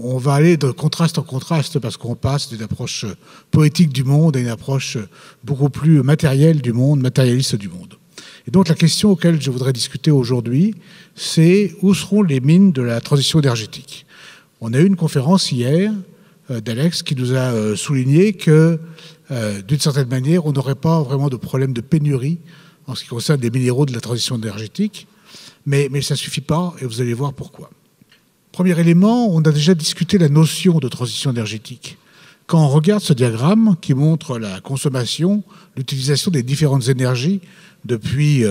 On va aller de contraste en contraste parce qu'on passe d'une approche poétique du monde à une approche beaucoup plus matérielle du monde, matérialiste du monde. Et donc la question auquel je voudrais discuter aujourd'hui, c'est où seront les mines de la transition énergétique. On a eu une conférence hier d'Alex qui nous a souligné que d'une certaine manière, on n'aurait pas vraiment de problème de pénurie en ce qui concerne les minéraux de la transition énergétique, mais ça ne suffit pas et vous allez voir pourquoi. Premier élément, on a déjà discuté la notion de transition énergétique. Quand on regarde ce diagramme qui montre la consommation, l'utilisation des différentes énergies depuis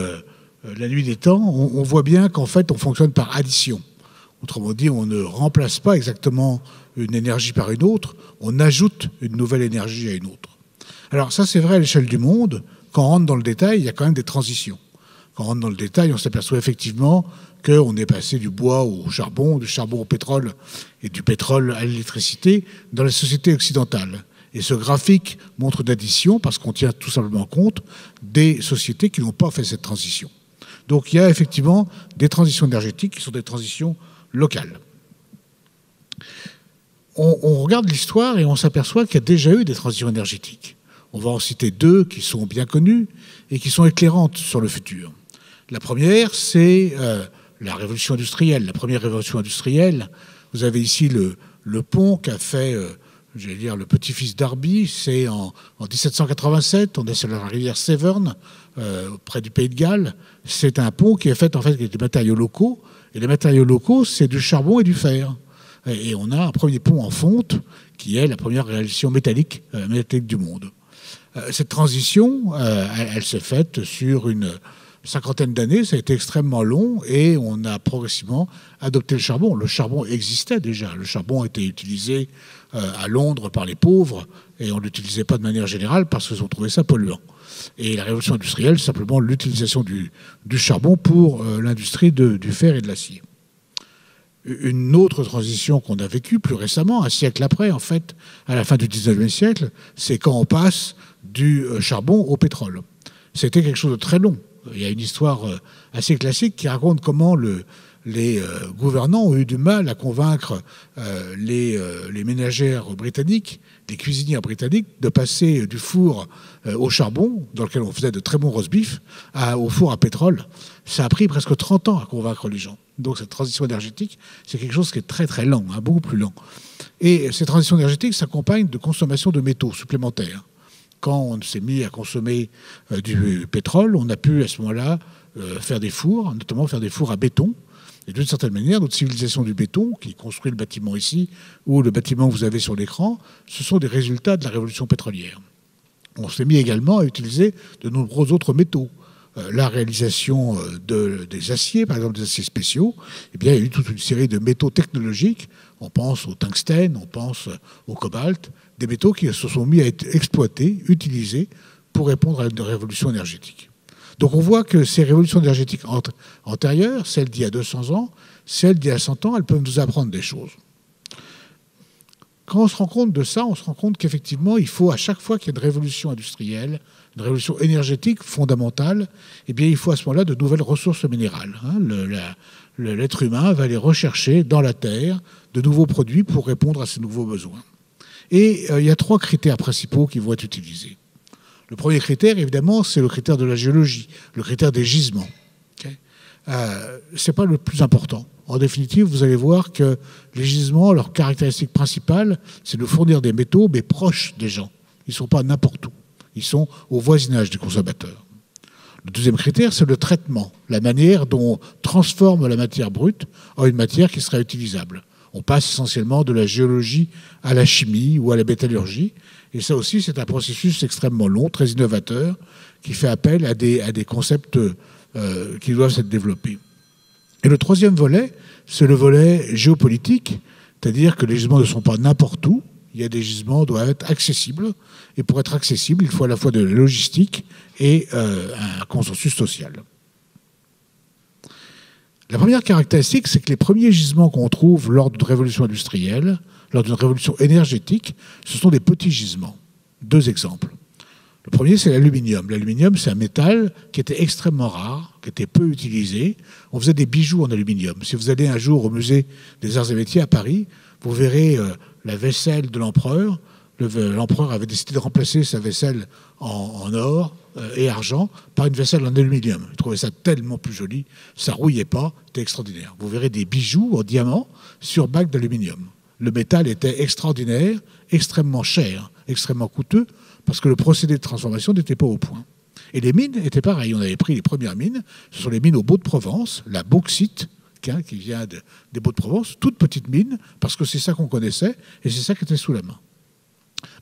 la nuit des temps, on voit bien qu'en fait, on fonctionne par addition. Autrement dit, on ne remplace pas exactement une énergie par une autre, on ajoute une nouvelle énergie à une autre. Alors ça, c'est vrai à l'échelle du monde. Quand on rentre dans le détail, il y a quand même des transitions. Quand on rentre dans le détail, on s'aperçoit effectivement qu'on est passé du bois au charbon, du charbon au pétrole et du pétrole à l'électricité dans la société occidentale. Et ce graphique montre une addition parce qu'on tient tout simplement compte des sociétés qui n'ont pas fait cette transition. Donc il y a effectivement des transitions énergétiques qui sont des transitions locales. On regarde l'histoire et on s'aperçoit qu'il y a déjà eu des transitions énergétiques. On va en citer deux qui sont bien connues et qui sont éclairantes sur le futur. La première, c'est la révolution industrielle. La première révolution industrielle, vous avez ici le pont qu'a fait, j'allais dire, le petit-fils d'Arby. C'est en 1787, on est sur la rivière Severn, près du Pays de Galles. C'est un pont qui est fait en fait avec des matériaux locaux. Et les matériaux locaux, c'est du charbon et du fer. Et on a un premier pont en fonte qui est la première réalisation métallique du monde. Cette transition, elle s'est faite sur une cinquantaine d'années, ça a été extrêmement long et on a progressivement adopté le charbon. Le charbon existait déjà. Le charbon était utilisé à Londres par les pauvres et on ne l'utilisait pas de manière générale parce qu'ils ont trouvé ça polluant. Et la révolution industrielle, c'est simplement l'utilisation du charbon pour l'industrie du fer et de l'acier. Une autre transition qu'on a vécue plus récemment, un siècle après, en fait, à la fin du 19e siècle, c'est quand on passe du charbon au pétrole. C'était quelque chose de très long. Il y a une histoire assez classique qui raconte comment les gouvernants ont eu du mal à convaincre les ménagères britanniques, les cuisinières britanniques, de passer du four au charbon, dans lequel on faisait de très bons roast-beef, au four à pétrole. Ça a pris presque 30 ans à convaincre les gens. Donc cette transition énergétique, c'est quelque chose qui est très très lent, beaucoup plus lent. Et cette transition énergétique s'accompagne de consommation de métaux supplémentaires. Quand on s'est mis à consommer du pétrole, on a pu à ce moment-là faire des fours, notamment faire des fours à béton. Et d'une certaine manière, notre civilisation du béton, qui construit le bâtiment ici, ou le bâtiment que vous avez sur l'écran, ce sont des résultats de la révolution pétrolière. On s'est mis également à utiliser de nombreux autres métaux. La réalisation des aciers, par exemple des aciers spéciaux, eh bien, il y a eu toute une série de métaux technologiques. On pense au tungstène, on pense au cobalt, des métaux qui se sont mis à être exploités, utilisés pour répondre à une révolution énergétique. Donc on voit que ces révolutions énergétiques antérieures, celles d'il y a 200 ans, celles d'il y a 100 ans, elles peuvent nous apprendre des choses. Quand on se rend compte de ça, on se rend compte qu'effectivement, il faut à chaque fois qu'il y a une révolution industrielle, une révolution énergétique fondamentale, eh bien, il faut à ce moment-là de nouvelles ressources minérales. L'être humain va aller rechercher dans la terre de nouveaux produits pour répondre à ces nouveaux besoins. Et il y a 3 critères principaux qui vont être utilisés. Le premier critère, évidemment, c'est le critère de la géologie, le critère des gisements. Okay, ce n'est pas le plus important. En définitive, vous allez voir que les gisements, leur caractéristique principale, c'est de fournir des métaux, mais proches des gens. Ils ne sont pas n'importe où. Ils sont au voisinage des consommateurs. Le deuxième critère, c'est le traitement, la manière dont on transforme la matière brute en une matière qui sera utilisable. On passe essentiellement de la géologie à la chimie ou à la métallurgie. Et ça aussi, c'est un processus extrêmement long, très innovateur, qui fait appel à des concepts qui doivent être développés. Et le troisième volet, c'est le volet géopolitique, c'est-à-dire que les gisements ne sont pas n'importe où. Il y a des gisements qui doivent être accessibles. Et pour être accessible, il faut à la fois de la logistique et un consensus social. La première caractéristique, c'est que les premiers gisements qu'on trouve lors d'une révolution industrielle, lors d'une révolution énergétique, ce sont des petits gisements. 2 exemples. Le premier, c'est l'aluminium. L'aluminium, c'est un métal qui était extrêmement rare, qui était peu utilisé. On faisait des bijoux en aluminium. Si vous allez un jour au musée des Arts et Métiers à Paris, Vous verrez la vaisselle de l'empereur. L'empereur avait décidé de remplacer sa vaisselle en or et argent par une vaisselle en aluminium. Il trouvait ça tellement plus joli, ça rouillait pas, c'était extraordinaire. Vous verrez des bijoux en diamant sur bague d'aluminium. Le métal était extraordinaire, extrêmement cher, extrêmement coûteux, parce que le procédé de transformation n'était pas au point. Et les mines étaient pareilles. On avait pris les premières mines, ce sont les mines au Baux-de-Provence, la bauxite, qui vient des Baux-de-Provence, toute petite mine, parce que c'est ça qu'on connaissait, et c'est ça qui était sous la main.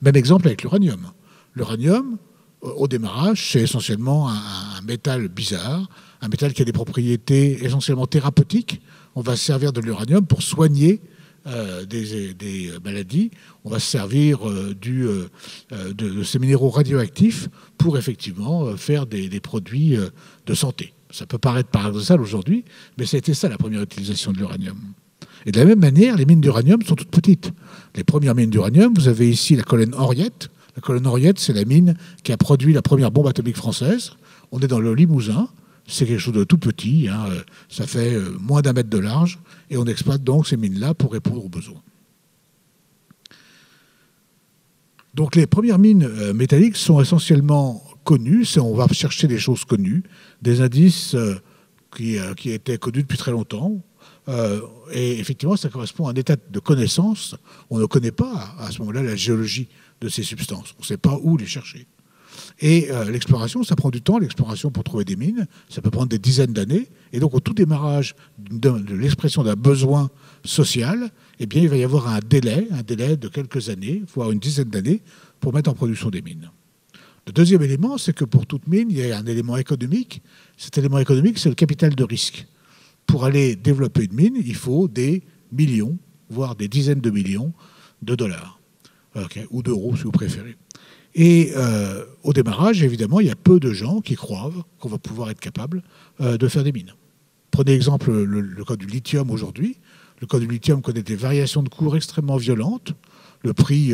Même exemple avec l'uranium. L'uranium, au démarrage, c'est essentiellement un métal bizarre, un métal qui a des propriétés essentiellement thérapeutiques. On va se servir de l'uranium pour soigner des maladies. On va se servir de ces minéraux radioactifs pour effectivement faire des produits de santé. Ça peut paraître paradoxal aujourd'hui, mais c'était ça la première utilisation de l'uranium. Et de la même manière, les mines d'uranium sont toutes petites. Les premières mines d'uranium, vous avez ici la colonne Henriette. La colonne Henriette, c'est la mine qui a produit la première bombe atomique française. On est dans le Limousin. C'est quelque chose de tout petit. Ça fait moins d'1 mètre de large. Et on exploite donc ces mines-là pour répondre aux besoins. Donc les premières mines métalliques sont essentiellement connues. On va chercher des choses connues, des indices qui étaient connus depuis très longtemps. Et effectivement, ça correspond à un état de connaissance. On ne connaît pas à ce moment-là la géologie de ces substances. On ne sait pas où les chercher. Et l'exploration, ça prend du temps. L'exploration pour trouver des mines, ça peut prendre des dizaines d'années. Et donc, au tout démarrage de l'expression d'un besoin social, eh bien, il va y avoir un délai de quelques années, voire une dizaine d'années, pour mettre en production des mines. Le deuxième élément, c'est que pour toute mine, il y a un élément économique. Cet élément économique, c'est le capital de risque. Pour aller développer une mine, il faut des millions, voire des dizaines de millions de dollars, ou d'euros si vous préférez. Et au démarrage, évidemment, il y a peu de gens qui croient qu'on va pouvoir être capable de faire des mines. Prenez exemple le cas du lithium aujourd'hui. Le cas du lithium connaît des variations de cours extrêmement violentes. Le prix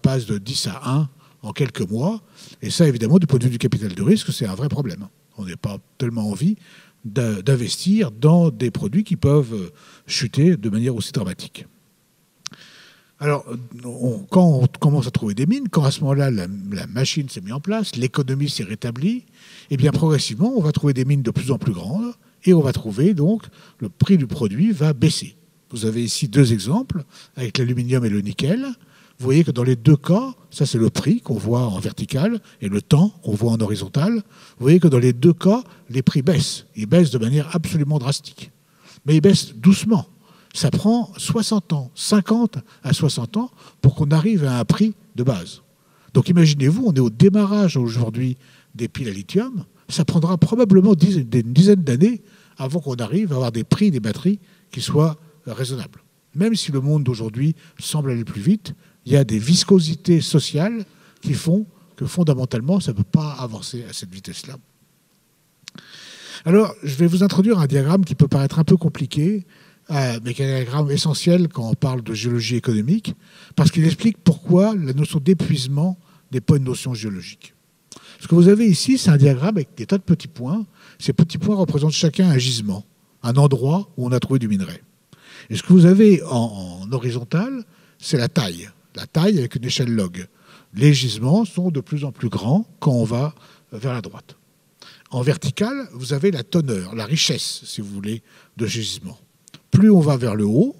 passe de 10 à 1 en quelques mois. Et ça, évidemment, du point de vue du capital de risque, c'est un vrai problème. On n'a pas tellement envie d'investir dans des produits qui peuvent chuter de manière aussi dramatique. Alors, quand on commence à trouver des mines, quand à ce moment-là, la machine s'est mise en place, l'économie s'est rétablie, et bien progressivement, on va trouver des mines de plus en plus grandes, et on va trouver donc le prix du produit va baisser. Vous avez ici deux exemples, avec l'aluminium et le nickel. Vous voyez que dans les deux cas, ça c'est le prix qu'on voit en vertical et le temps qu'on voit en horizontal. Vous voyez que dans les deux cas, les prix baissent. Ils baissent de manière absolument drastique. Mais ils baissent doucement. Ça prend 60 ans, 50 à 60 ans pour qu'on arrive à un prix de base. Donc imaginez-vous, on est au démarrage aujourd'hui des piles à lithium. Ça prendra probablement une dizaine d'années avant qu'on arrive à avoir des prix des batteries qui soient raisonnables. Même si le monde d'aujourd'hui semble aller plus vite, il y a des viscosités sociales qui font que fondamentalement, ça ne peut pas avancer à cette vitesse-là. Alors, je vais vous introduire un diagramme qui peut paraître un peu compliqué, mais qui est un diagramme essentiel quand on parle de géologie économique, parce qu'il explique pourquoi la notion d'épuisement n'est pas une notion géologique. Ce que vous avez ici, c'est un diagramme avec des tas de petits points. Ces petits points représentent chacun un gisement, un endroit où on a trouvé du minerai. Et ce que vous avez en horizontal, c'est la taille avec une échelle log. Les gisements sont de plus en plus grands quand on va vers la droite. En vertical, vous avez la teneur, la richesse, si vous voulez, de ces gisements. Plus on va vers le haut,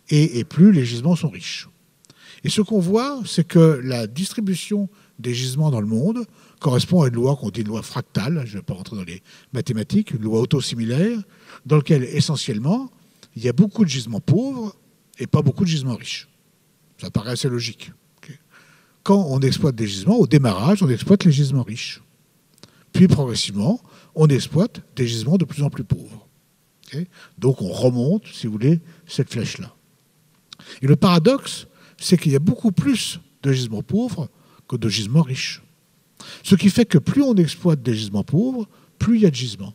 et plus les gisements sont riches. Et ce qu'on voit, c'est que la distribution des gisements dans le monde correspond à une loi qu'on dit une loi fractale, je ne vais pas rentrer dans les mathématiques, une loi autosimilaire, dans laquelle, essentiellement, il y a beaucoup de gisements pauvres et pas beaucoup de gisements riches. Ça paraît assez logique. Quand on exploite des gisements, au démarrage, on exploite les gisements riches. Puis, progressivement, on exploite des gisements de plus en plus pauvres. Donc, on remonte, si vous voulez, cette flèche-là. Et le paradoxe, c'est qu'il y a beaucoup plus de gisements pauvres que de gisements riches. Ce qui fait que plus on exploite des gisements pauvres, plus il y a de gisements.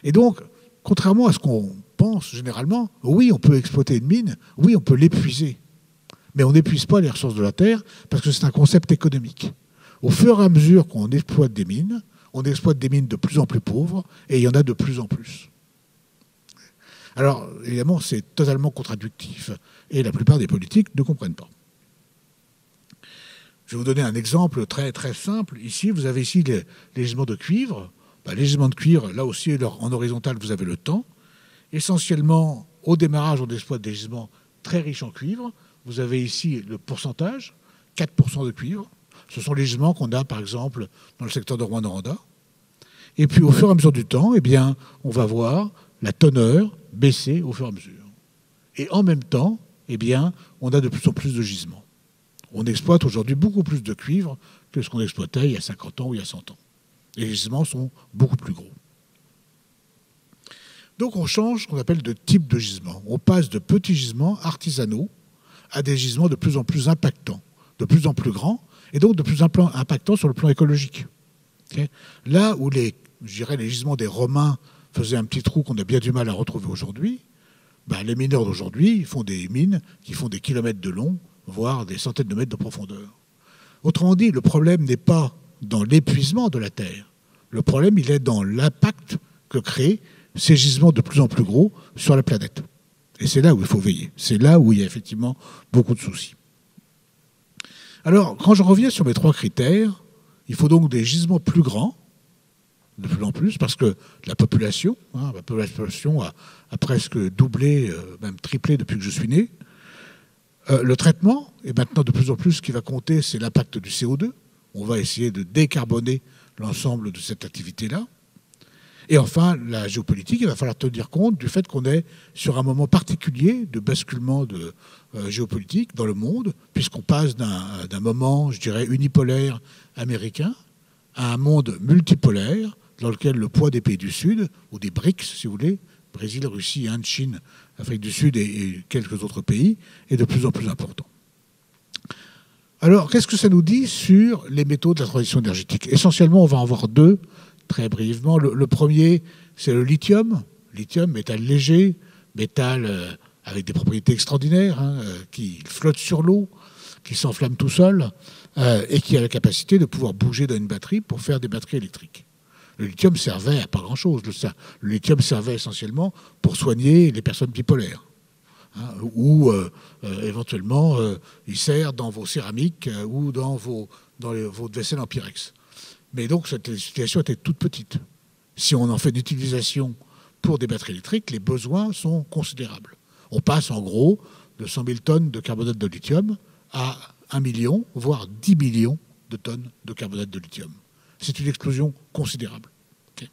Et donc, contrairement à ce qu'on pense généralement, oui, on peut exploiter une mine, oui, on peut l'épuiser. Mais on n'épuise pas les ressources de la Terre parce que c'est un concept économique. Au fur et à mesure qu'on exploite des mines, on exploite des mines de plus en plus pauvres et il y en a de plus en plus. Alors, évidemment, c'est totalement contradictif et la plupart des politiques ne comprennent pas. Je vais vous donner un exemple très, très simple. Ici, vous avez ici les gisements de cuivre. Les gisements de cuivre, là aussi, en horizontal, vous avez le temps. Essentiellement, au démarrage, on exploite des gisements très riches en cuivre. Vous avez ici le pourcentage, 4% de cuivre. Ce sont les gisements qu'on a, par exemple, dans le secteur de Rwanda. Et puis, au fur et à mesure du temps, eh bien, on va voir la teneur baisser au fur et à mesure. Et en même temps, eh bien, on a de plus en plus de gisements. On exploite aujourd'hui beaucoup plus de cuivre que ce qu'on exploitait il y a 50 ans ou il y a 100 ans. Et les gisements sont beaucoup plus gros. Donc on change ce qu'on appelle de type de gisement. On passe de petits gisements artisanaux à des gisements de plus en plus impactants, de plus en plus grands, et donc de plus en plus impactants sur le plan écologique. Okay. Là où les gisements des Romains faisaient un petit trou qu'on a bien du mal à retrouver aujourd'hui, les mineurs d'aujourd'hui font des mines qui font des kilomètres de long, voire des centaines de mètres de profondeur. Autrement dit, le problème n'est pas dans l'épuisement de la Terre. Le problème, il est dans l'impact que créent ces gisements de plus en plus gros sur la planète. Et c'est là où il faut veiller. C'est là où il y a effectivement beaucoup de soucis. Alors, quand je reviens sur mes 3 critères, il faut donc des gisements plus grands, de plus en plus, parce que la population a presque doublé, même triplé depuis que je suis né. Le traitement, et maintenant de plus en plus, ce qui va compter, c'est l'impact du CO2. On va essayer de décarboner l'ensemble de cette activité-là. Et enfin, la géopolitique, il va falloir tenir compte du fait qu'on est sur un moment particulier de basculement géopolitique dans le monde, puisqu'on passe d'un moment, je dirais, unipolaire américain à un monde multipolaire dans lequel le poids des pays du Sud, ou des BRICS, si vous voulez, Brésil, Russie, Inde, Chine, Afrique du Sud et quelques autres pays, est de plus en plus important. Alors, qu'est-ce que ça nous dit sur les métaux de la transition énergétique? Essentiellement, on va en voir 2, très brièvement. Le premier, c'est le lithium. Lithium, métal léger, métal avec des propriétés extraordinaires, qui flotte sur l'eau, qui s'enflamme tout seul, et qui a la capacité de pouvoir bouger dans une batterie pour faire des batteries électriques. Le lithium servait à pas grand-chose. Le lithium servait essentiellement pour soigner les personnes bipolaires. Ou éventuellement, il sert dans vos céramiques ou dans votre vaisselle en pyrex. Mais donc, cette utilisation était toute petite. Si on en fait une utilisation pour des batteries électriques, les besoins sont considérables. On passe en gros de 100 000 tonnes de carbonate de lithium à 1 million, voire 10 millions de tonnes de carbonate de lithium. C'est une explosion considérable. Okay.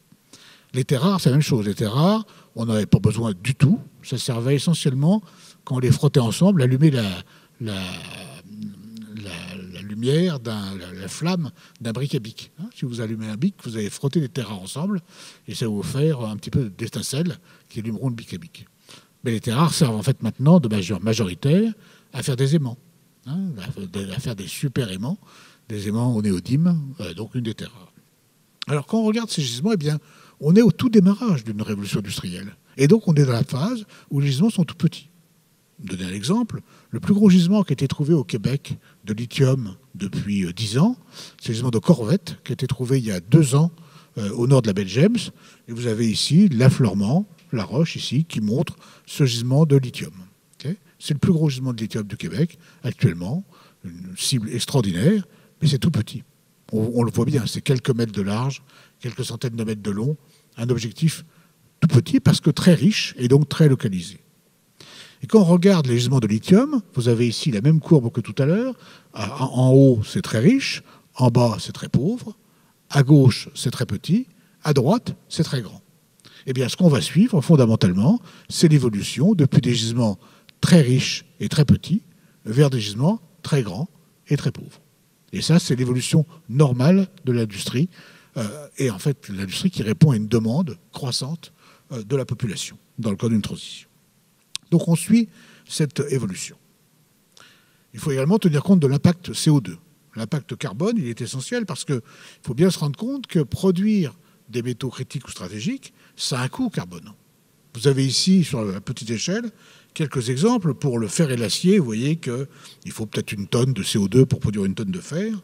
Les terres rares, c'est la même chose. Les terres rares, on n'en avait pas besoin du tout. Ça servait essentiellement, quand on les frottait ensemble, allumer la lumière, la flamme d'un bric à bic. Si vous allumez un bic, vous allez frotter les terres rares ensemble et ça va vous faire un petit peu d'étincelles qui allumeront le bic à bic. Mais les terres rares servent en fait maintenant de majoritaire à faire des aimants, à faire des super aimants, des aimants au néodyme, donc une des terres rares. Alors quand on regarde ces gisements, eh bien, on est au tout démarrage d'une révolution industrielle. Et donc on est dans la phase où les gisements sont tout petits. Je vais donner un exemple. Le plus gros gisement qui a été trouvé au Québec de lithium depuis 10 ans, c'est le gisement de Corvette qui a été trouvé il y a 2 ans au nord de la baie de James. Et vous avez ici l'affleurement, la roche ici, qui montre ce gisement de lithium. Okay, c'est le plus gros gisement de lithium du Québec actuellement, une cible extraordinaire, mais c'est tout petit. On le voit bien, c'est quelques mètres de large, quelques centaines de mètres de long, un objectif tout petit parce que très riche et donc très localisé. Et quand on regarde les gisements de lithium, vous avez ici la même courbe que tout à l'heure. En haut, c'est très riche. En bas, c'est très pauvre. À gauche, c'est très petit. À droite, c'est très grand. Eh bien, ce qu'on va suivre, fondamentalement, c'est l'évolution depuis des gisements très riches et très petits vers des gisements très grands et très pauvres. Et ça, c'est l'évolution normale de l'industrie. Et en fait, l'industrie qui répond à une demande croissante de la population dans le cadre d'une transition. Donc on suit cette évolution. Il faut également tenir compte de l'impact CO2. L'impact carbone, il est essentiel parce qu'il faut bien se rendre compte que produire des métaux critiques ou stratégiques, ça a un coût carbone. Vous avez ici, sur la petite échelle, quelques exemples. Pour le fer et l'acier, vous voyez qu'il faut peut-être 1 tonne de CO2 pour produire 1 tonne de fer.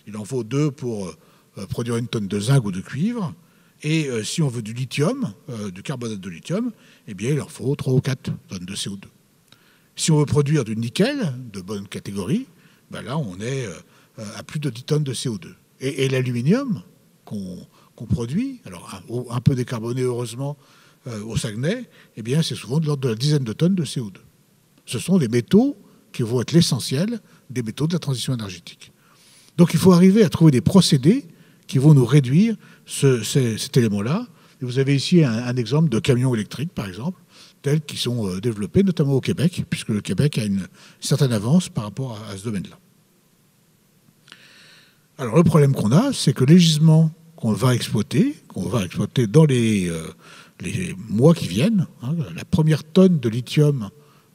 Il en faut 2 pour produire 1 tonne de zinc ou de cuivre. Et si on veut du lithium, du carbonate de lithium, eh bien, il leur faut 3 ou 4 tonnes de CO2. Si on veut produire du nickel de bonne catégorie, ben là, on est à plus de 10 tonnes de CO2. Et l'aluminium qu'on produit, alors un peu décarboné heureusement au Saguenay, eh bien, c'est souvent de l'ordre de la dizaine de tonnes de CO2. Ce sont des métaux qui vont être l'essentiel des métaux de la transition énergétique. Donc il faut arriver à trouver des procédés qui vont nous réduire cet élément-là. Et vous avez ici un exemple de camions électriques, par exemple, tels qui sont développés, notamment au Québec, puisque le Québec a une certaine avance par rapport à ce domaine-là. Alors le problème qu'on a, c'est que les gisements qu'on va exploiter dans les mois qui viennent, hein, la première tonne de lithium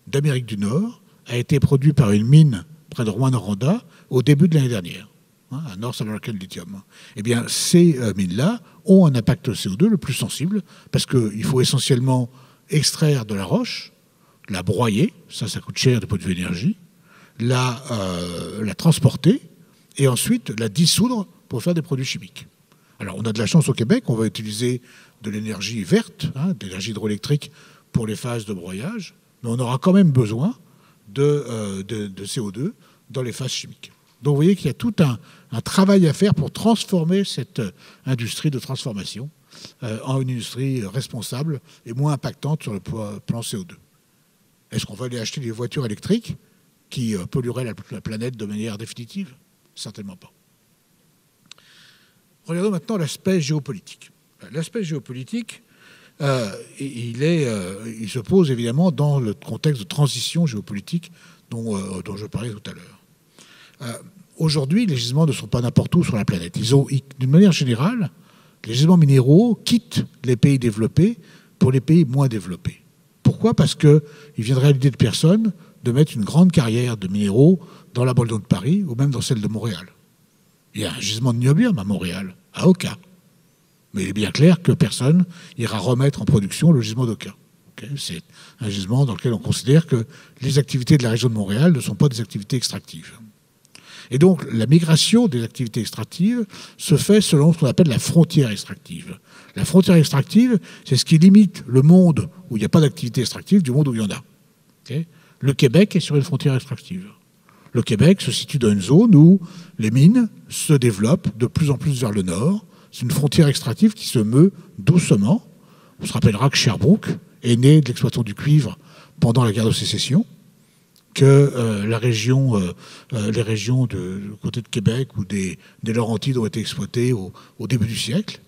d'Amérique du Nord a été produite par une mine près de Rouyn-Noranda au début de l'année dernière, hein, à North American Lithium. Eh bien, ces mines-là ont un impact CO2 le plus sensible, parce qu'il faut essentiellement extraire de la roche, la broyer, ça coûte cher du point de vue énergie, la transporter, et ensuite la dissoudre pour faire des produits chimiques. Alors, on a de la chance au Québec, on va utiliser de l'énergie verte, hein, de l'énergie hydroélectrique pour les phases de broyage, mais on aura quand même besoin de CO2 dans les phases chimiques. Donc vous voyez qu'il y a tout un travail à faire pour transformer cette industrie de transformation en une industrie responsable et moins impactante sur le plan CO2. Est-ce qu'on va aller acheter des voitures électriques qui pollueraient la planète de manière définitive? Certainement pas. Regardons maintenant l'aspect géopolitique. L'aspect géopolitique, il se pose évidemment dans le contexte de transition géopolitique dont je parlais tout à l'heure. Aujourd'hui, les gisements ne sont pas n'importe où sur la planète. D'une manière générale, les gisements minéraux quittent les pays développés pour les pays moins développés. Pourquoi? Parce qu'il viendrait à l'idée de personne de mettre une grande carrière de minéraux dans la banlieue de Paris ou même dans celle de Montréal. Il y a un gisement de niobium à Montréal, à Oka. Mais il est bien clair que personne ira remettre en production le gisement d'Oka. C'est un gisement dans lequel on considère que les activités de la région de Montréal ne sont pas des activités extractives. Et donc, la migration des activités extractives se fait selon ce qu'on appelle la frontière extractive. La frontière extractive, c'est ce qui limite le monde où il n'y a pas d'activité extractive du monde où il y en a. Le Québec est sur une frontière extractive. Le Québec se situe dans une zone où les mines se développent de plus en plus vers le nord. C'est une frontière extractive qui se meut doucement. On se rappellera que Sherbrooke est né de l'exploitation du cuivre pendant la guerre de sécession, que les régions du côté de Québec ou des Laurentides ont été exploitées au début du siècle.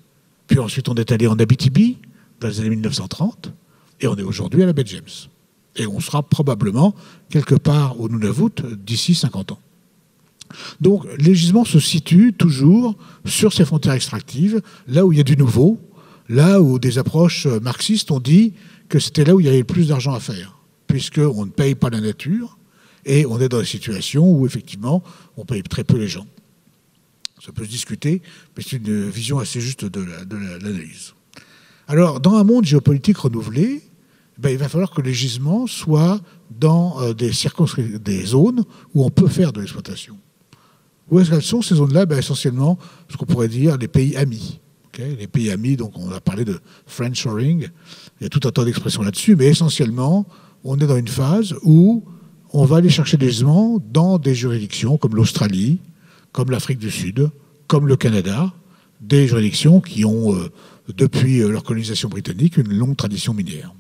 Puis ensuite, on est allé en Abitibi dans les années 1930 et on est aujourd'hui à la baie James. Et on sera probablement quelque part au Nunavut d'ici 50 ans. Donc, les gisements se situent toujours sur ces frontières extractives, là où il y a du nouveau, là où des approches marxistes ont dit que c'était là où il y avait le plus d'argent à faire, puisqu'on ne paye pas la nature et on est dans des situations où, effectivement, on paye très peu les gens. Ça peut se discuter, mais c'est une vision assez juste de l'analyse. Alors, dans un monde géopolitique renouvelé, il va falloir que les gisements soient dans des zones où on peut faire de l'exploitation. Où est-ce qu'elles sont, ces zones-là? Essentiellement, ce qu'on pourrait dire les pays amis. Les pays amis, donc on a parlé de friendshoring, il y a tout un tas d'expressions là-dessus, mais essentiellement, on est dans une phase où on va aller chercher des gisements dans des juridictions comme l'Australie, comme l'Afrique du Sud, comme le Canada, des juridictions qui ont, depuis leur colonisation britannique, une longue tradition minière.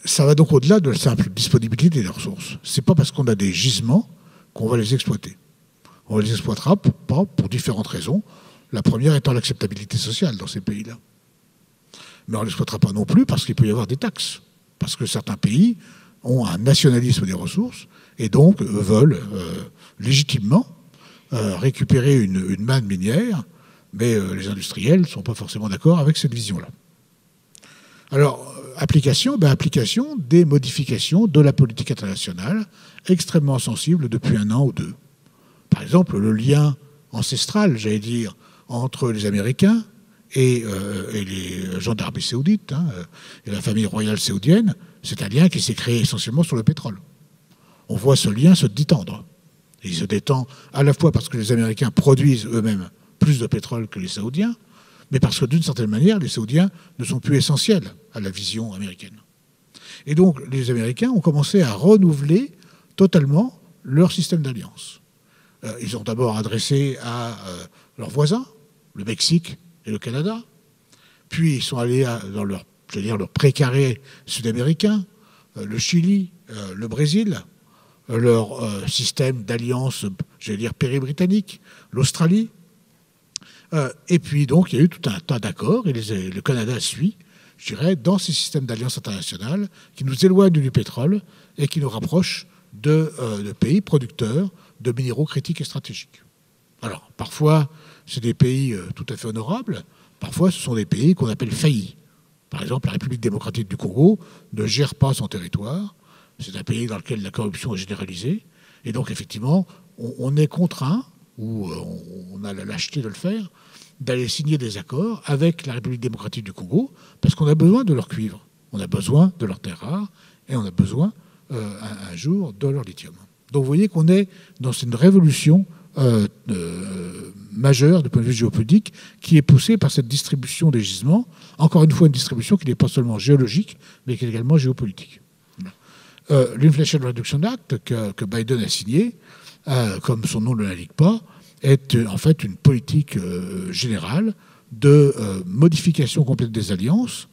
Ça va donc au-delà de la simple disponibilité des ressources. Ce n'est pas parce qu'on a des gisements qu'on va les exploiter. On les exploitera pour différentes raisons. La première étant l'acceptabilité sociale dans ces pays-là. Mais on ne l'exploitera pas non plus parce qu'il peut y avoir des taxes. Parce que certains pays ont un nationalisme des ressources et donc veulent légitimement récupérer une manne minière, mais les industriels ne sont pas forcément d'accord avec cette vision-là. Alors, application des modifications de la politique internationale extrêmement sensibles depuis 1 an ou 2. Par exemple, le lien ancestral, j'allais dire, entre les Américains et les gens d'Arabie saoudite, et la famille royale saoudienne, c'est un lien qui s'est créé essentiellement sur le pétrole. On voit ce lien se détendre. Et il se détend à la fois parce que les Américains produisent eux-mêmes plus de pétrole que les Saoudiens, mais parce que d'une certaine manière, les Saoudiens ne sont plus essentiels à la vision américaine. Et donc, les Américains ont commencé à renouveler totalement leur système d'alliance. Ils ont d'abord adressé à leurs voisins, le Mexique et le Canada, puis ils sont allés dans leur précaré sud-américain, le Chili, le Brésil, leur système d'alliance, péri-britannique, l'Australie. Et puis donc, il y a eu tout un tas d'accords, et le Canada suit, je dirais, dans ces systèmes d'alliance internationale qui nous éloignent du pétrole et qui nous rapprochent de pays producteurs de minéraux critiques et stratégiques. Alors, parfois, c'est des pays tout à fait honorables, parfois, ce sont des pays qu'on appelle faillis. Par exemple, la République démocratique du Congo ne gère pas son territoire. C'est un pays dans lequel la corruption est généralisée. Et donc, effectivement, on est contraint, ou on a la lâcheté de le faire, d'aller signer des accords avec la République démocratique du Congo, parce qu'on a besoin de leur cuivre, on a besoin de leurs terres rares, et on a besoin, un jour, de leur lithium. Donc, vous voyez qu'on est dans une révolution majeure du point de vue géopolitique qui est poussée par cette distribution des gisements. Encore une fois, une distribution qui n'est pas seulement géologique, mais qui est également géopolitique. L'Inflation Reduction Act que Biden a signé, comme son nom ne l'indique pas, est en fait une politique générale de modification complète des alliances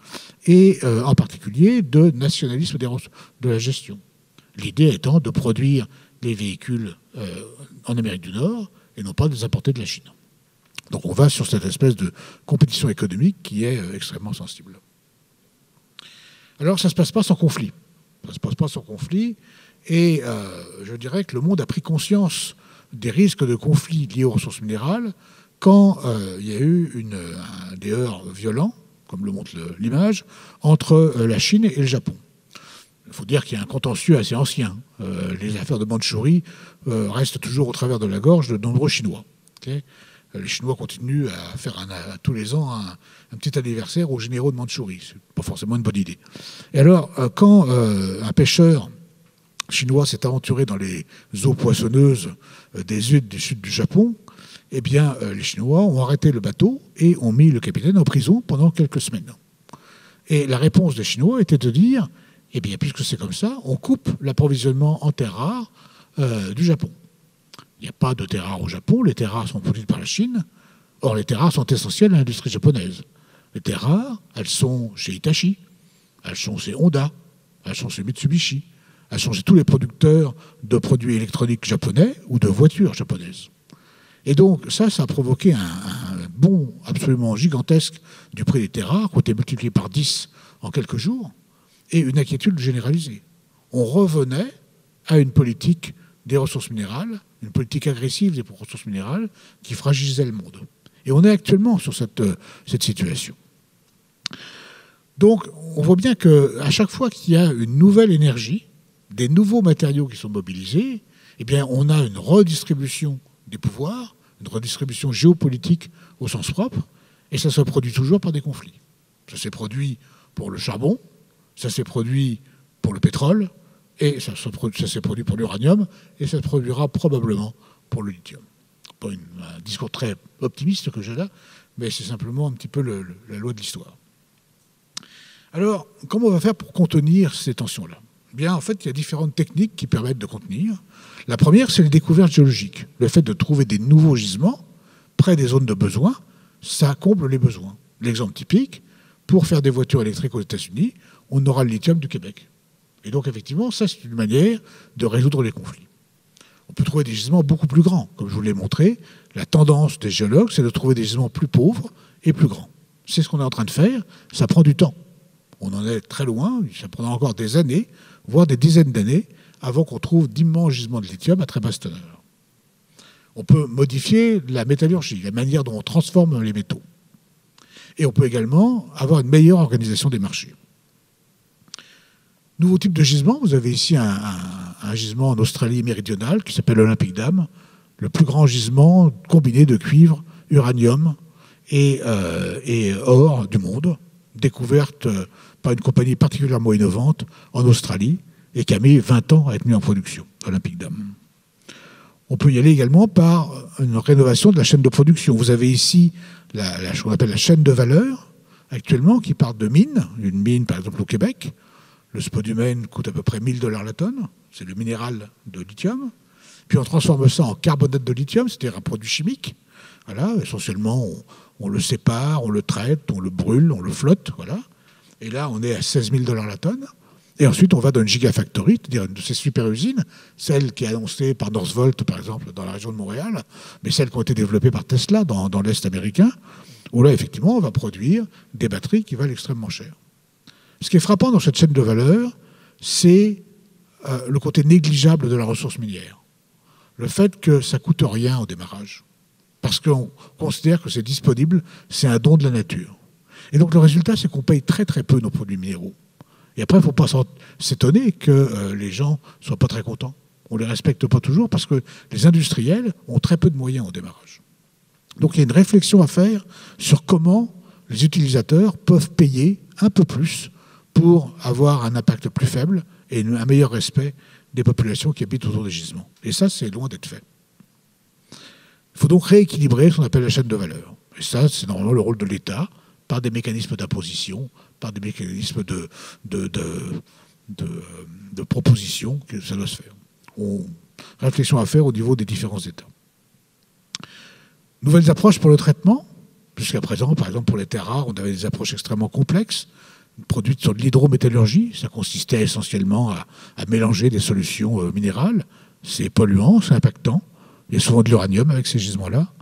et en particulier de nationalisme de la gestion. L'idée étant de produire des véhicules en Amérique du Nord et non pas de les importer de la Chine. Donc on va sur cette espèce de compétition économique qui est extrêmement sensible. Alors ça ne se passe pas sans conflit. Ça ne se passe pas sans conflit et je dirais que le monde a pris conscience des risques de conflits liés aux ressources minérales quand il y a eu des heurts violents, comme le montre l'image, entre la Chine et le Japon. Il faut dire qu'il y a un contentieux assez ancien. Les affaires de Mandchourie restent toujours au travers de la gorge de nombreux Chinois. Okay, les Chinois continuent à faire tous les ans un petit anniversaire aux généraux de Mandchourie. Ce n'est pas forcément une bonne idée. Et alors, quand un pêcheur chinois s'est aventuré dans les eaux poissonneuses des îles du sud du Japon, eh bien, les Chinois ont arrêté le bateau et ont mis le capitaine en prison pendant quelques semaines. Et la réponse des Chinois était de dire, eh bien, puisque c'est comme ça, on coupe l'approvisionnement en terres rares du Japon. Il n'y a pas de terres rares au Japon, les terres rares sont produites par la Chine. Or, les terres rares sont essentielles à l'industrie japonaise. Les terres rares, elles sont chez Hitachi, elles sont chez Honda, elles sont chez Mitsubishi, elles sont chez tous les producteurs de produits électroniques japonais ou de voitures japonaises. Et donc, ça a provoqué un bond absolument gigantesque du prix des terres rares, qui ont été multipliés par 10 en quelques jours, et une inquiétude généralisée. On revenait à une politique des ressources minérales, une politique agressive des ressources minérales qui fragilisait le monde. Et on est actuellement sur cette situation. Donc, on voit bien qu'à chaque fois qu'il y a une nouvelle énergie, des nouveaux matériaux qui sont mobilisés, eh bien, on a une redistribution des pouvoirs, une redistribution géopolitique au sens propre, et ça se produit toujours par des conflits. Ça s'est produit pour le charbon, ça s'est produit pour le pétrole, et ça s'est produit pour l'uranium, et ça se produira probablement pour le lithium. Pas un discours très optimiste que j'ai là, mais c'est simplement un petit peu la loi de l'histoire. Alors, comment on va faire pour contenir ces tensions-là ? Bien, en fait, il y a différentes techniques qui permettent de contenir. La première, c'est les découvertes géologiques. Le fait de trouver des nouveaux gisements près des zones de besoin, ça comble les besoins. L'exemple typique, pour faire des voitures électriques aux États-Unis, on aura le lithium du Québec. Et donc, effectivement, ça, c'est une manière de résoudre les conflits. On peut trouver des gisements beaucoup plus grands. Comme je vous l'ai montré, la tendance des géologues, c'est de trouver des gisements plus pauvres et plus grands. C'est ce qu'on est en train de faire. Ça prend du temps. On en est très loin. Ça prendra encore des années, voire des dizaines d'années, avant qu'on trouve d'immenses gisements de lithium à très basse teneur. On peut modifier la métallurgie, la manière dont on transforme les métaux. Et on peut également avoir une meilleure organisation des marchés. Nouveau type de gisement, vous avez ici un gisement en Australie méridionale qui s'appelle Olympic Dam, le plus grand gisement combiné de cuivre, uranium et or du monde, découverte par une compagnie particulièrement innovante en Australie et qui a mis 20 ans à être mis en production, Olympic Dam. On peut y aller également par une rénovation de la chaîne de production. Vous avez ici ce qu'on appelle la chaîne de valeur, actuellement, qui part de mines. Une mine, par exemple, au Québec. Le spodumène coûte à peu près 1 000 $ la tonne. C'est le minéral de lithium. Puis on transforme ça en carbonate de lithium, c'est-à-dire un produit chimique. Voilà, essentiellement, on le sépare, on le traite, on le brûle, on le flotte. Voilà. Et là, on est à 16 000 $ la tonne. Et ensuite, on va dans une gigafactory, c'est-à-dire une de ces super-usines, celle qui est annoncée par Northvolt, par exemple, dans la région de Montréal, mais celles qui ont été développées par Tesla dans l'Est américain, où là, effectivement, on va produire des batteries qui valent extrêmement cher. Ce qui est frappant dans cette chaîne de valeur, c'est le côté négligeable de la ressource minière. Le fait que ça ne coûte rien au démarrage. Parce qu'on considère que c'est disponible, c'est un don de la nature. Et donc le résultat, c'est qu'on paye très très peu nos produits minéraux. Et après, il ne faut pas s'étonner que les gens ne soient pas très contents. On ne les respecte pas toujours parce que les industriels ont très peu de moyens au démarrage. Donc il y a une réflexion à faire sur comment les utilisateurs peuvent payer un peu plus pour avoir un impact plus faible et un meilleur respect des populations qui habitent autour des gisements. Et ça, c'est loin d'être fait. Il faut donc rééquilibrer ce qu'on appelle la chaîne de valeur. Et ça, c'est normalement le rôle de l'État, par des mécanismes d'imposition, par des mécanismes de proposition, que ça doit se faire. Réflexion à faire au niveau des différents États. Nouvelles approches pour le traitement. Jusqu'à présent, par exemple, pour les terres rares, on avait des approches extrêmement complexes, produites sur de l'hydrométallurgie. Ça consistait essentiellement à mélanger des solutions minérales. C'est polluant, c'est impactant. Il y a souvent de l'uranium avec ces gisements-là.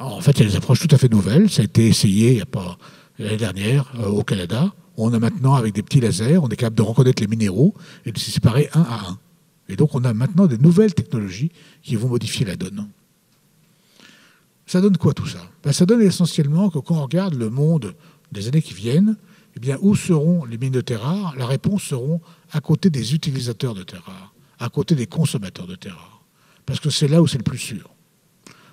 En fait, il y a des approches tout à fait nouvelles. Ça a été essayé l'année dernière au Canada. On a maintenant, avec des petits lasers, on est capable de reconnaître les minéraux et de les séparer un à un. Et donc, on a maintenant des nouvelles technologies qui vont modifier la donne. Ça donne quoi tout ça? Ça donne essentiellement que quand on regarde le monde des années qui viennent, eh bien, où seront les mines de terres rares? La réponse seront à côté des utilisateurs de terres rares, à côté des consommateurs de terres rares. Parce que c'est là où c'est le plus sûr.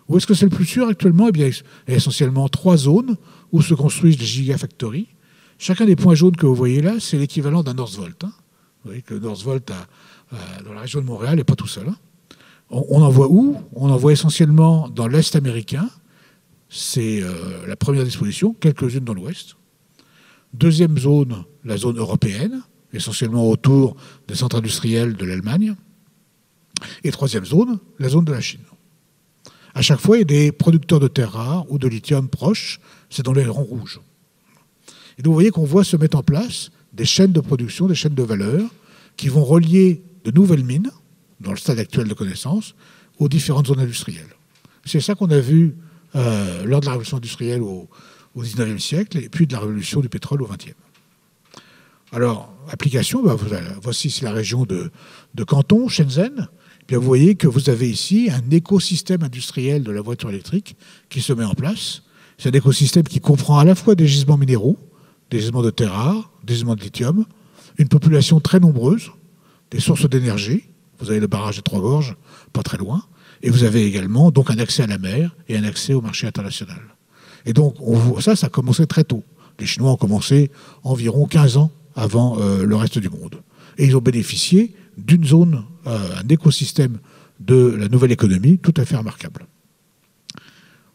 Où est-ce que c'est le plus sûr actuellement? Eh bien, il y a essentiellement 3 zones où se construisent les gigafactories. Chacun des points jaunes que vous voyez là, c'est l'équivalent d'un Northvolt. Vous voyez que Northvolt, dans la région de Montréal, n'est pas tout seul. On en voit où? On en voit essentiellement dans l'Est américain. C'est la première disposition, quelques-unes dans l'Ouest. Deuxième zone, la zone européenne, essentiellement autour des centres industriels de l'Allemagne. Et troisième zone, la zone de la Chine. À chaque fois, il y a des producteurs de terres rares ou de lithium proches, c'est dans les rangs rouges. Et donc vous voyez qu'on voit se mettre en place des chaînes de production, des chaînes de valeur, qui vont relier de nouvelles mines, dans le stade actuel de connaissance, aux différentes zones industrielles. C'est ça qu'on a vu lors de la révolution industrielle au XIXe siècle, et puis de la révolution du pétrole au XXe. Alors, application, voici la région de Canton, Shenzhen. Bien, vous voyez que vous avez ici un écosystème industriel de la voiture électrique qui se met en place. C'est un écosystème qui comprend à la fois des gisements minéraux, des gisements de terres rares, des gisements de lithium, une population très nombreuse, des sources d'énergie. Vous avez le barrage de Trois-Gorges, pas très loin. Et vous avez également donc un accès à la mer et un accès au marché international. Et donc, ça a commencé très tôt. Les Chinois ont commencé environ 15 ans avant le reste du monde. Et ils ont bénéficié d'une zone, un écosystème de la nouvelle économie tout à fait remarquable.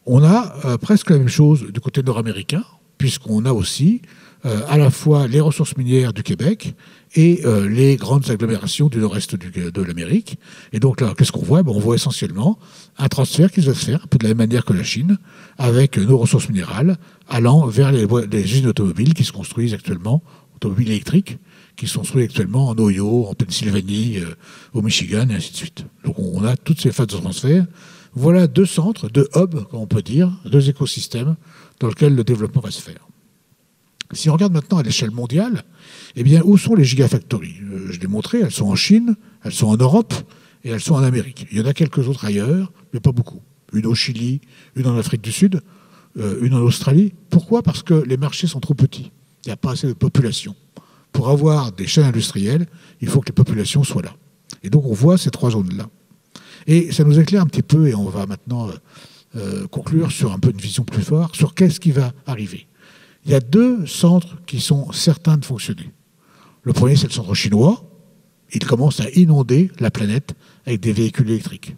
On a presque la même chose du côté nord-américain, puisqu'on a aussi à la fois les ressources minières du Québec et les grandes agglomérations du nord-est de l'Amérique. Et donc là, qu'est-ce qu'on voit? On voit essentiellement un transfert qui va se faire, un peu de la même manière que la Chine, avec nos ressources minérales allant vers les usines automobiles qui se construisent actuellement, automobiles électriques, qui sont construites actuellement en Ohio, en Pennsylvanie, au Michigan, et ainsi de suite. Donc on a toutes ces phases de transfert. Voilà 2 centres, 2 hubs, comme on peut dire, 2 écosystèmes dans lesquels le développement va se faire. Si on regarde maintenant à l'échelle mondiale, eh bien, où sont les gigafactories? Je l'ai montré, elles sont en Chine, elles sont en Europe et elles sont en Amérique. Il y en a quelques autres ailleurs, mais pas beaucoup. Une au Chili, une en Afrique du Sud, une en Australie. Pourquoi? Parce que les marchés sont trop petits. Il n'y a pas assez de population. Pour avoir des chaînes industrielles, il faut que les populations soient là. Et donc on voit ces 3 zones-là. Et ça nous éclaire un petit peu, et on va maintenant conclure sur un peu une vision plus forte, sur qu'est-ce qui va arriver. Il y a 2 centres qui sont certains de fonctionner. Le premier, c'est le centre chinois. Il commence à inonder la planète avec des véhicules électriques.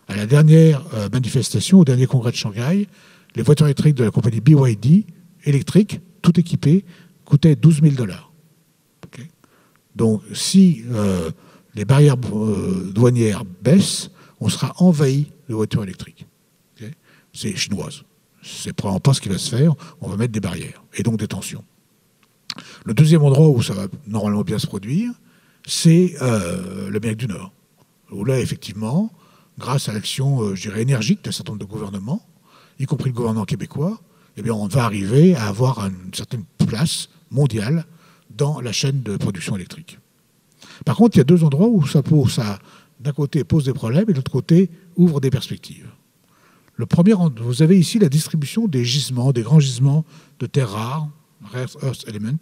À la dernière manifestation, au dernier congrès de Shanghai, les voitures électriques de la compagnie BYD, électriques, tout équipées, coûtaient 12 000 $. Okay. Donc, si les barrières douanières baissent, on sera envahi de voitures électriques. Okay. C'est chinoise. C'est probablement pas ce qui va se faire. On va mettre des barrières et donc des tensions. Le deuxième endroit où ça va normalement bien se produire, c'est l'Amérique du Nord. Où là, effectivement, grâce à l'action, je dirais, énergique d'un certain nombre de gouvernements, y compris le gouvernement québécois, eh bien, on va arriver à avoir une certaine place mondiale dans la chaîne de production électrique. Par contre, il y a deux endroits où ça d'un côté, pose des problèmes et de l'autre côté, ouvre des perspectives. Le premier, vous avez ici la distribution des gisements, des grands gisements de terres rares, rare earth element,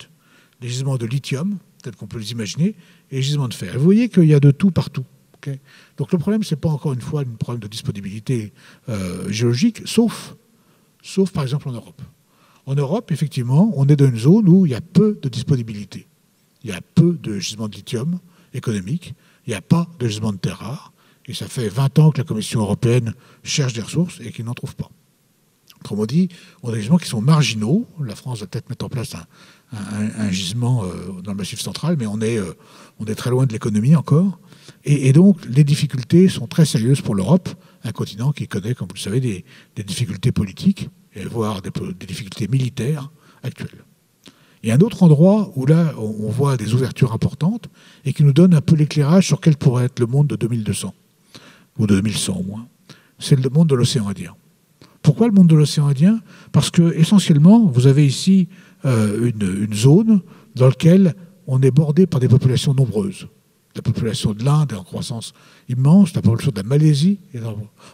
les gisements de lithium, tels qu'on peut les imaginer, et les gisements de fer. Et vous voyez qu'il y a de tout partout. Okay. Donc le problème, ce n'est pas encore une fois un problème de disponibilité géologique, sauf par exemple en Europe. En Europe, effectivement, on est dans une zone où il y a peu de disponibilité. Il y a peu de gisements de lithium économiques, il n'y a pas de gisements de terres rares, et ça fait 20 ans que la Commission européenne cherche des ressources et qu'il n'en trouve pas. Autrement dit, on a des gisements qui sont marginaux. La France va peut-être mettre en place un gisement dans le Massif central, mais on est très loin de l'économie encore. Et donc, les difficultés sont très sérieuses pour l'Europe, un continent qui connaît, comme vous le savez, des difficultés politiques, et voire des difficultés militaires actuelles. Il y a un autre endroit où là, on voit des ouvertures importantes et qui nous donne un peu l'éclairage sur quel pourrait être le monde de 2200, ou de 2100 au moins. C'est le monde de l'océan Indien. Pourquoi le monde de l'océan Indien? Parce que, essentiellement, vous avez ici une zone dans laquelle on est bordé par des populations nombreuses. La population de l'Inde est en croissance immense, la population de la Malaisie est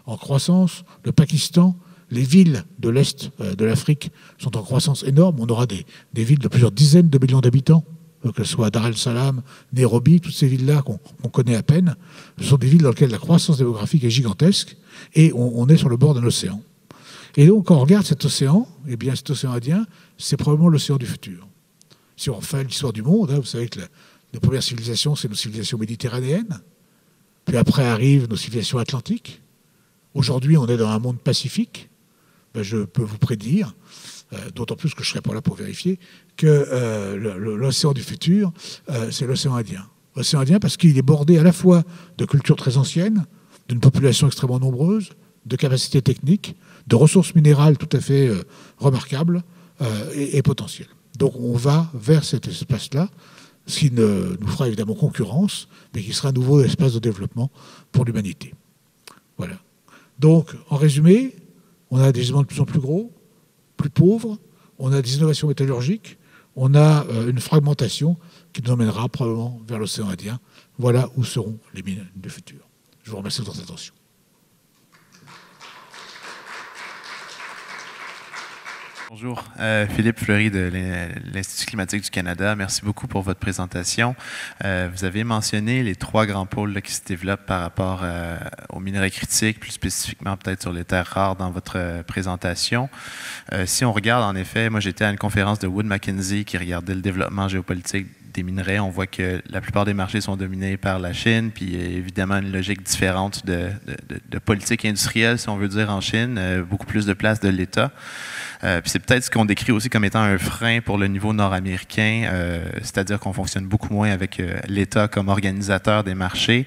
en croissance, le Pakistan, les villes de l'Est de l'Afrique sont en croissance énorme. On aura des villes de plusieurs dizaines de millions d'habitants, que ce soit Dar el-Salam, Nairobi, toutes ces villes-là qu'on connaît à peine. Ce sont des villes dans lesquelles la croissance démographique est gigantesque et on est sur le bord d'un océan. Et donc, quand on regarde cet océan, eh bien, cet océan Indien, c'est probablement l'océan du futur. Si on refait l'histoire du monde, vous savez que les premières civilisations, c'est nos civilisations méditerranéennes. Puis après arrivent nos civilisations atlantiques. Aujourd'hui, on est dans un monde pacifique. Ben, je peux vous prédire, d'autant plus que je ne serai pas là pour vérifier, que l'océan du futur, c'est l'océan Indien. L'océan Indien parce qu'il est bordé à la fois de cultures très anciennes, d'une population extrêmement nombreuse, de capacités techniques, de ressources minérales tout à fait remarquables et potentielles. Donc on va vers cet espace-là, ce qui nous fera évidemment concurrence, mais qui sera un nouveau espace de développement pour l'humanité. Voilà. Donc, en résumé, on a des gisements de plus en plus gros, plus pauvres, on a des innovations métallurgiques, on a une fragmentation qui nous emmènera probablement vers l'océan Indien. Voilà où seront les mines du futur. Je vous remercie de votre attention. Bonjour, Philippe Fleury de l'Institut climatique du Canada. Merci beaucoup pour votre présentation. Vous avez mentionné les 3 grands pôles là, qui se développent par rapport aux minerais critiques, plus spécifiquement peut-être sur les terres rares dans votre présentation. Si on regarde, en effet, moi j'étais à une conférence de Wood Mackenzie qui regardait le développement géopolitique des minerais. On voit que la plupart des marchés sont dominés par la Chine, puis évidemment une logique différente de politique industrielle, si on veut dire, en Chine, beaucoup plus de place de l'État. Puis c'est peut-être ce qu'on décrit aussi comme étant un frein pour le niveau nord-américain, c'est-à-dire qu'on fonctionne beaucoup moins avec l'État comme organisateur des marchés.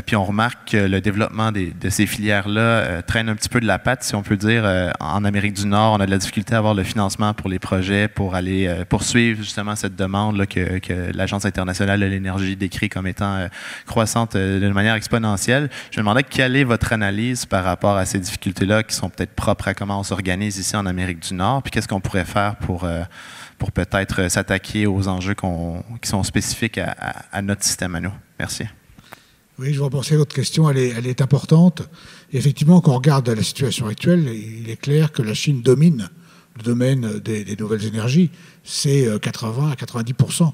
Puis on remarque que le développement de ces filières-là traîne un petit peu de la patte, si on peut dire. En Amérique du Nord, on a de la difficulté à avoir le financement pour les projets, pour aller poursuivre justement cette demande là, que l'Agence internationale de l'énergie décrit comme étant croissante de manière exponentielle. Je me demandais quelle est votre analyse par rapport à ces difficultés-là qui sont peut-être propres à comment on s'organise ici en Amérique du Nord, puis qu'est-ce qu'on pourrait faire pour peut-être s'attaquer aux enjeux qui sont spécifiques à notre système à nous. Merci. Oui, je vous remercie de votre question, elle est importante. Et effectivement, quand on regarde la situation actuelle, il est clair que la Chine domine le domaine des nouvelles énergies. C'est 80 à 90%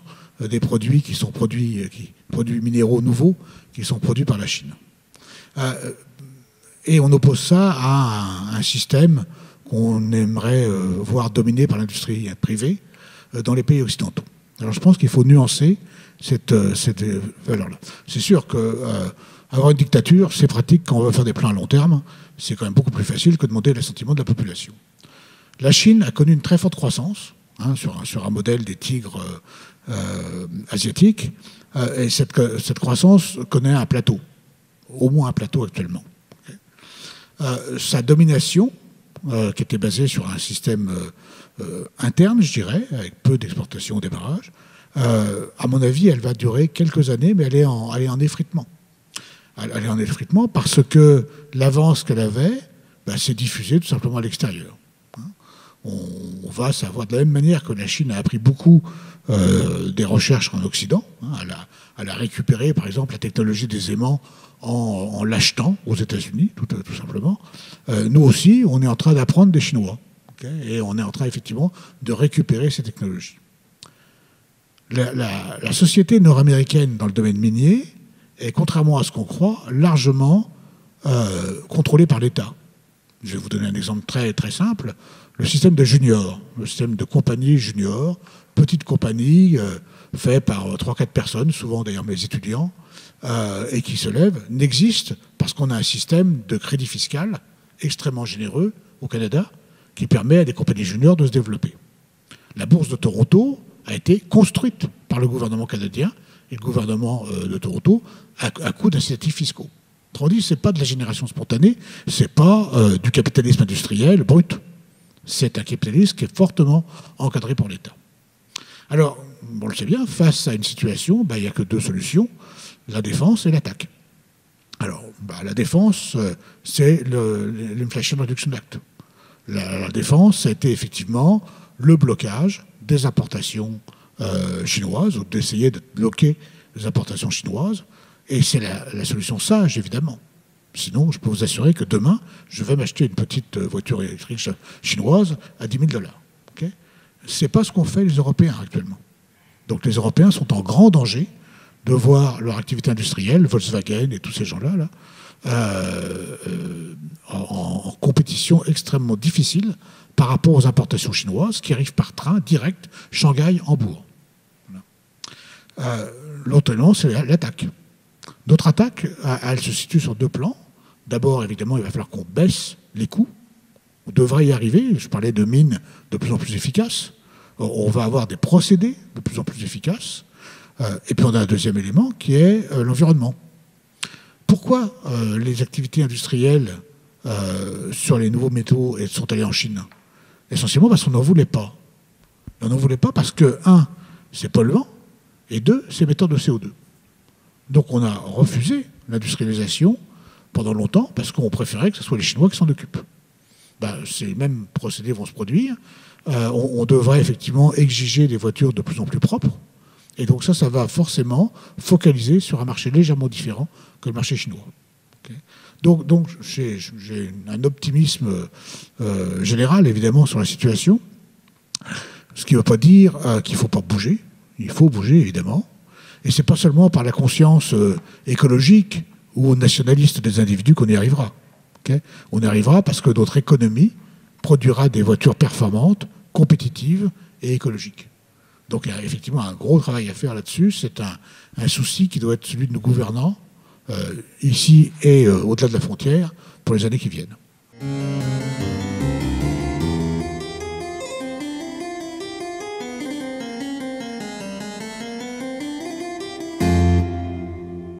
des produits qui sont produits minéraux nouveaux qui sont produits par la Chine. Et on oppose ça à un système qu'on aimerait voir dominé par l'industrie privée dans les pays occidentaux. Alors je pense qu'il faut nuancer cette valeur-là. C'est sûr qu'avoir une dictature, c'est pratique quand on veut faire des plans à long terme. C'est quand même beaucoup plus facile que de demander l'assentiment de la population. La Chine a connu une très forte croissance, hein, sur un modèle des tigres asiatiques, et cette croissance connaît un plateau, au moins un plateau actuellement. Sa domination, qui était basée sur un système interne, je dirais, avec peu d'exportation au démarrage, à mon avis, elle va durer quelques années, mais elle est en effritement. Elle est en effritement parce que l'avance qu'elle avait s'est diffusée tout simplement à l'extérieur. On va savoir de la même manière que la Chine a appris beaucoup des recherches en Occident. Elle a récupéré, par exemple, la technologie des aimants en l'achetant aux États-Unis, tout simplement. Nous aussi, on est en train d'apprendre des Chinois. Et on est en train, effectivement, de récupérer ces technologies. La société nord-américaine dans le domaine minier est, contrairement à ce qu'on croit, largement contrôlée par l'État. Je vais vous donner un exemple très, très simple. Le système de junior, le système de compagnie junior, petite compagnie faite par 3-4 personnes, souvent d'ailleurs mes étudiants, et qui se lèvent, n'existe parce qu'on a un système de crédit fiscal extrêmement généreux au Canada qui permet à des compagnies juniors de se développer. La bourse de Toronto a été construite par le gouvernement canadien et le gouvernement de Toronto à coup d'incitatifs fiscaux. Autrement dit, ce n'est pas de la génération spontanée, ce n'est pas du capitalisme industriel brut. C'est un capitalisme qui est fortement encadré par l'État. Alors, on le sait bien, face à une situation, il n'y a que deux solutions, la défense et l'attaque. Alors, la défense, c'est l'Inflation Reduction Act. La défense, ça a été effectivement le blocage des importations chinoises, ou d'essayer de bloquer les importations chinoises, et c'est la solution sage, évidemment. Sinon, je peux vous assurer que demain, je vais m'acheter une petite voiture électrique chinoise à 10 000 $. Okay, ce n'est pas ce qu'ont fait les Européens actuellement. Donc les Européens sont en grand danger de voir leur activité industrielle, Volkswagen et tous ces gens-là, en compétition extrêmement difficile par rapport aux importations chinoises qui arrivent par train direct Shanghai-Hambourg. Voilà. L'autre élément, c'est l'attaque. Notre attaque, elle se situe sur deux plans. D'abord, évidemment, il va falloir qu'on baisse les coûts. On devrait y arriver. Je parlais de mines de plus en plus efficaces. On va avoir des procédés de plus en plus efficaces. Et puis on a un deuxième élément qui est l'environnement. Pourquoi les activités industrielles sur les nouveaux métaux sont allées en Chine? Essentiellement parce qu'on n'en voulait pas. On n'en voulait pas parce que, un, c'est polluant, et deux, c'est émetteur de CO2. Donc on a refusé l'industrialisation pendant longtemps parce qu'on préférait que ce soit les Chinois qui s'en occupent. Ces mêmes procédés vont se produire. On devrait effectivement exiger des voitures de plus en plus propres. Et donc ça va forcément focaliser sur un marché légèrement différent que le marché chinois. Okay, donc j'ai un optimisme général, évidemment, sur la situation. Ce qui ne veut pas dire qu'il ne faut pas bouger. Il faut bouger, évidemment. Et ce n'est pas seulement par la conscience écologique ou nationaliste des individus qu'on y arrivera. Okay, on y arrivera parce que notre économie produira des voitures performantes, compétitives et écologiques. Donc il y a effectivement un gros travail à faire là-dessus. C'est un souci qui doit être celui de nos gouvernants, ici et au-delà de la frontière, pour les années qui viennent.